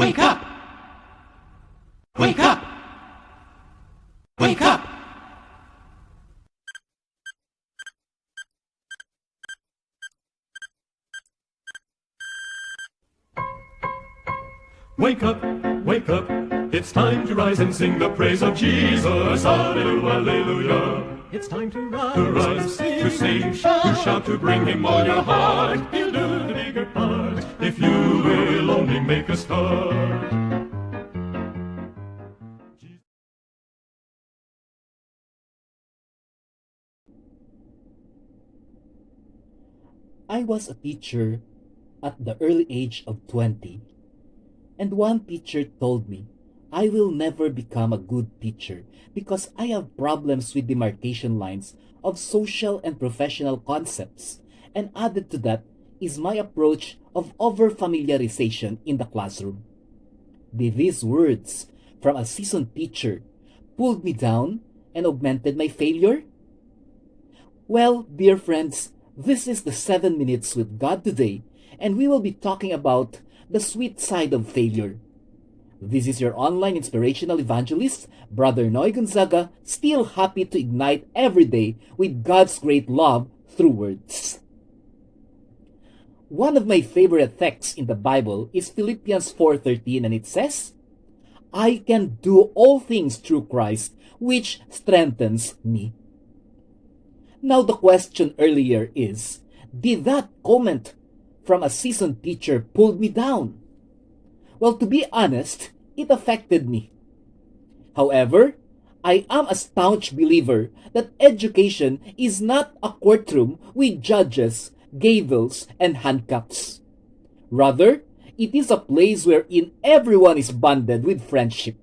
Wake up! Wake up! Wake up! Wake up, wake up, it's time to rise and sing the praise of Jesus. Hallelujah, hallelujah. It's time to rise, to sing, to shout, to bring him all your heart. He'll do the bigger part, if you will only make a start. I was a teacher at the early age of 20. And one teacher told me, I will never become a good teacher because I have problems with demarcation lines of social and professional concepts. And added to that is my approach of over-familiarization in the classroom. These words from a seasoned teacher pulled me down and augmented my failure? Well, dear friends, this is the 7 Minutes with God today, and we will be talking about the sweet side of failure. This is your online inspirational evangelist, Brother Noy Gonzaga, still happy to ignite every day with God's great love through words. One of my favorite texts in the Bible is Philippians 4:13, and it says, I can do all things through Christ, which strengthens me. Now the question earlier is, did that comment from a seasoned teacher pulled me down? Well, to be honest, it affected me. However, I am a staunch believer that education is not a courtroom with judges, gavels, and handcuffs. Rather, it is a place wherein everyone is bonded with friendship.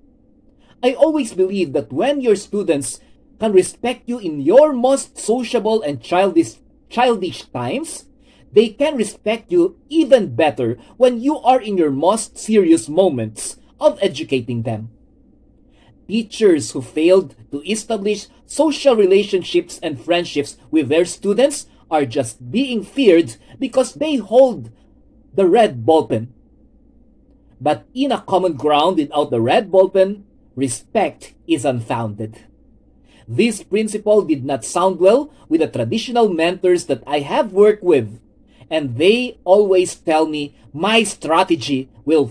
I always believe that when your students can respect you in your most sociable and childish times, they can respect you even better when you are in your most serious moments of educating them. Teachers who failed to establish social relationships and friendships with their students are just being feared because they hold the red ballpen. But in a common ground without the red ballpen, respect is unfounded. This principle did not sound well with the traditional mentors that I have worked with, and they always tell me my strategy will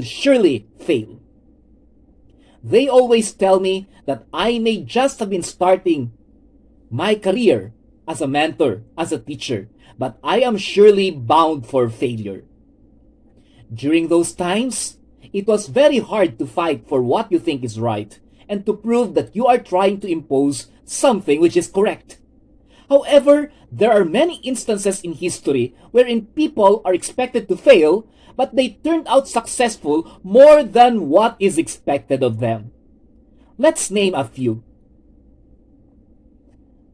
surely fail. They always tell me that I may just have been starting my career as a mentor, as a teacher, but I am surely bound for failure. During those times, it was very hard to fight for what you think is right and to prove that you are trying to impose something which is correct. However, there are many instances in history wherein people are expected to fail, but they turned out successful more than what is expected of them. Let's name a few.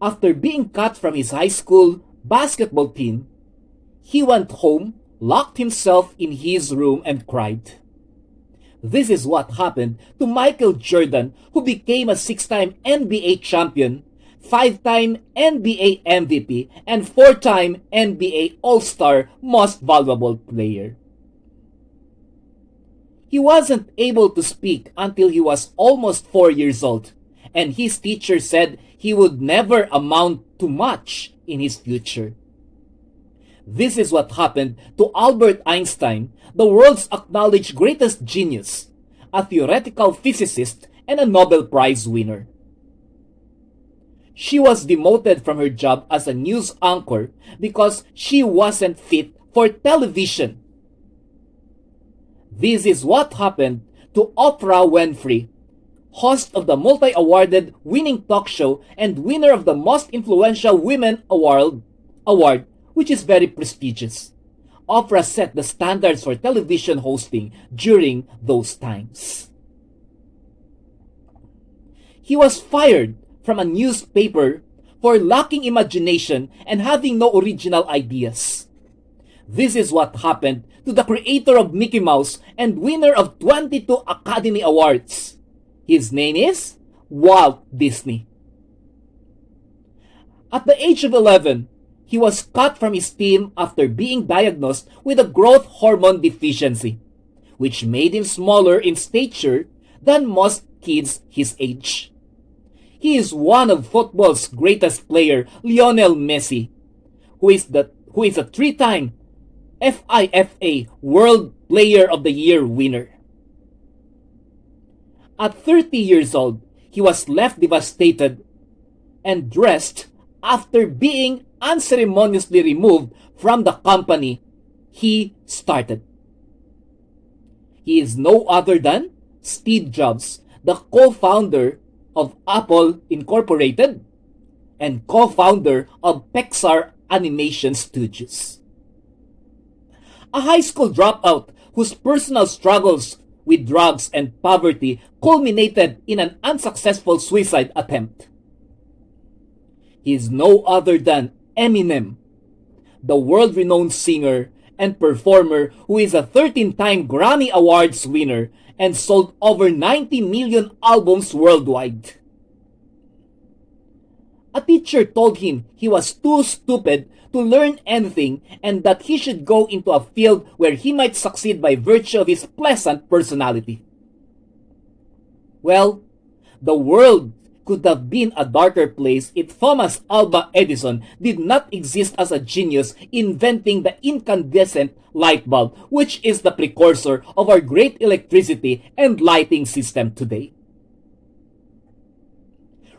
After being cut from his high school basketball team, he went home, locked himself in his room, and cried. This is what happened to Michael Jordan, who became a 6-time NBA champion, 5-time NBA MVP, and 4-time NBA All-Star Most Valuable Player. He wasn't able to speak until he was almost 4 years old, and his teacher said he would never amount to much in his future. This is what happened to Albert Einstein, the world's acknowledged greatest genius, a theoretical physicist and a Nobel Prize winner. She was demoted from her job as a news anchor because she wasn't fit for television. This is what happened to Oprah Winfrey, host of the multi-awarded winning talk show and winner of the Most Influential Women Award, which is very prestigious. Oprah set the standards for television hosting during those times. He was fired from a newspaper for lacking imagination and having no original ideas. This is what happened to the creator of Mickey Mouse and winner of 22 Academy Awards. His name is Walt Disney. At the age of 11, he was cut from his team after being diagnosed with a growth hormone deficiency, which made him smaller in stature than most kids his age. He is one of football's greatest player, Lionel Messi, who is a three-time FIFA World Player of the Year winner. At 30 years old, he was left devastated and dressed after being unceremoniously removed from the company he started. He is no other than Steve Jobs, the co-founder of Apple Incorporated and co-founder of Pixar Animation Studios. A high school dropout whose personal struggles with drugs and poverty culminated in an unsuccessful suicide attempt. He is no other than Eminem, the world-renowned singer and performer who is a 13-time Grammy Awards winner and sold over 90 million albums worldwide. A teacher told him he was too stupid to learn anything and that he should go into a field where he might succeed by virtue of his pleasant personality. Well, the world could have been a darker place if Thomas Alva Edison did not exist as a genius inventing the incandescent light bulb, which is the precursor of our great electricity and lighting system today.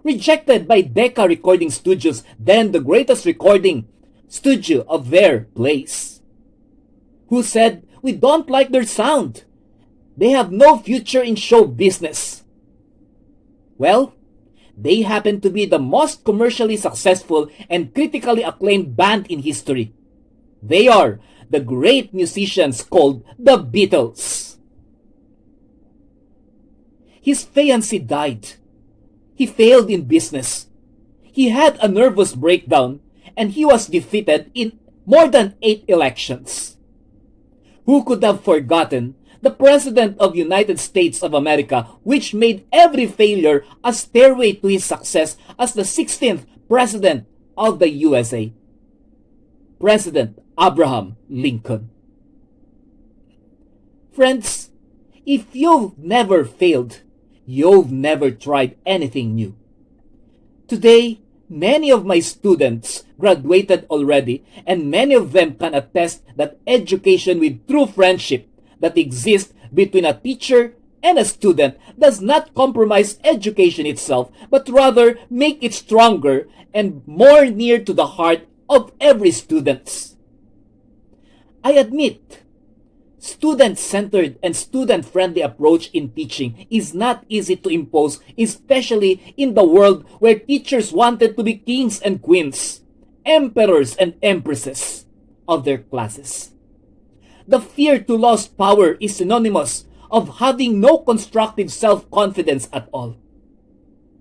Rejected by Decca Recording Studios, then the greatest recording studio of their place, who said, "We don't like their sound. They have no future in show business." Well, they happen to be the most commercially successful and critically acclaimed band in history. They are the great musicians called the Beatles. His fiancée died. He failed in business. He had a nervous breakdown and he was defeated in more than 8 elections. Who could have forgotten the President of the United States of America, which made every failure a stairway to his success as the 16th President of the USA? President Abraham Lincoln. Friends, if you've never failed, you've never tried anything new. Today, many of my students graduated already, and many of them can attest that education with true friendship that exists between a teacher and a student does not compromise education itself, but rather make it stronger and more near to the heart of every student. I admit, student-centered and student-friendly approach in teaching is not easy to impose, especially in the world where teachers wanted to be kings and queens, emperors and empresses of their classes. The fear to lose power is synonymous of having no constructive self-confidence at all.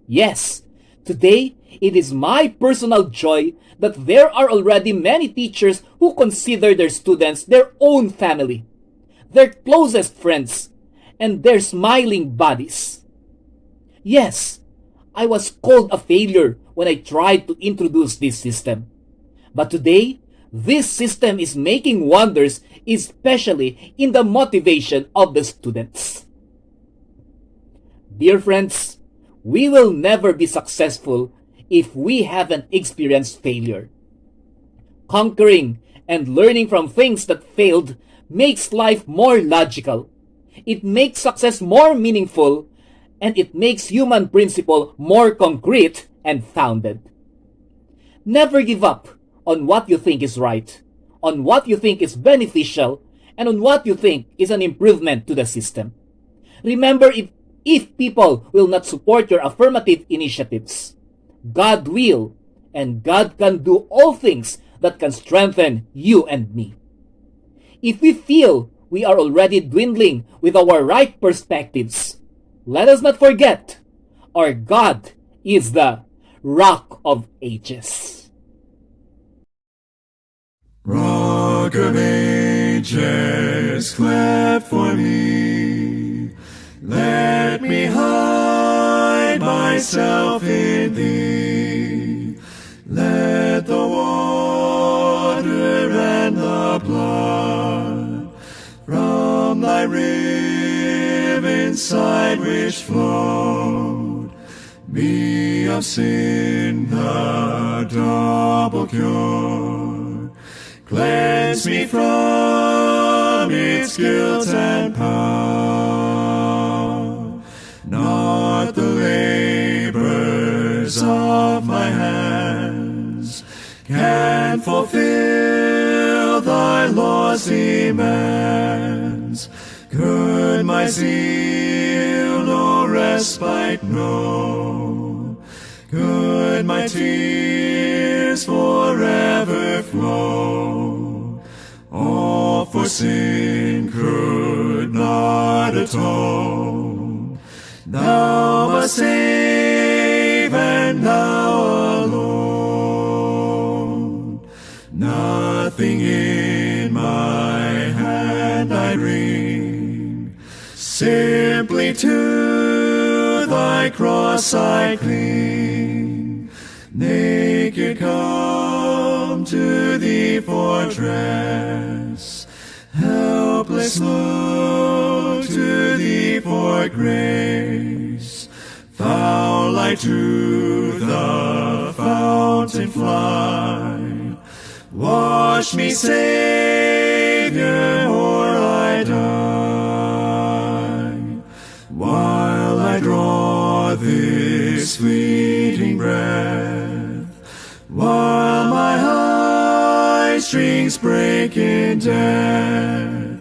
Yes, today it is my personal joy that there are already many teachers who consider their students their own family, their closest friends, and their smiling buddies. Yes, I was called a failure when I tried to introduce this system. But today, this system is making wonders, especially in the motivation of the students. Dear friends, we will never be successful if we haven't experienced failure. Conquering and learning from things that failed makes life more logical. It makes success more meaningful, and it makes human principle more concrete and founded. Never give up on what you think is right, on what you think is beneficial, and on what you think is an improvement to the system. Remember, if people will not support your affirmative initiatives, God will, and God can do all things that can strengthen you and me. If we feel we are already dwindling with our right perspectives, let us not forget, our God is the Rock of Ages. Rock of Ages, clap for me. Let me hide myself in thee. Let the water and the blood from thy river inside which flowed, me of sin the double cure. Cleanse me from its guilt and power, not the labors of my hands can fulfill thy law's demands. Could my zeal no respite know, could my tears forever flow, all for sin could not atone. Thou must save, and thou alone. Nothing in my hand I bring, simply to thy cross I cling. Naked come to thee fortress, helpless look to thee for grace. Foul I to the fountain fly, wash me, Savior, or I die. While I draw this fleeting breath, while my heartstrings break in death,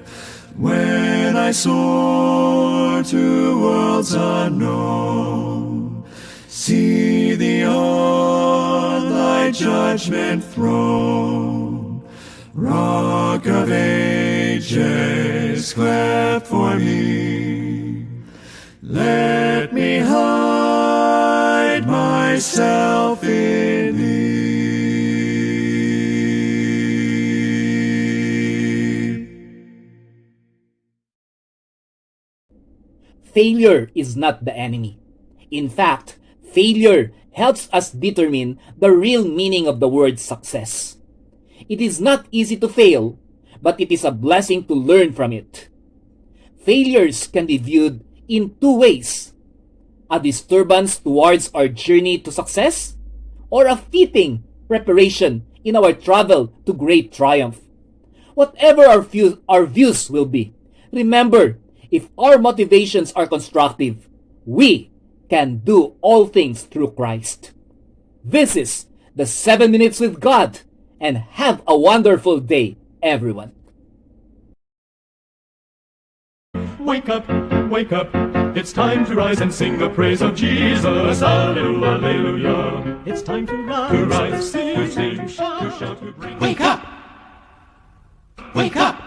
when I soar to worlds unknown, see thee on thy judgment throne. Rock of ages, cleft for me, let me hide myself in thee. Failure is not the enemy. In fact, failure helps us determine the real meaning of the word success. It is not easy to fail, but it is a blessing to learn from it. Failures can be viewed in two ways: a disturbance towards our journey to success, or a fitting preparation in our travel to great triumph. Whatever our views will be, remember, if our motivations are constructive, we can do all things through Christ. This is the 7 Minutes with God, and have a wonderful day, everyone. Wake up, wake up, it's time to rise and sing the praise of Jesus. Hallelujah, hallelujah. It's time to rise, to sing, to shout, to bring. Wake up! Wake up!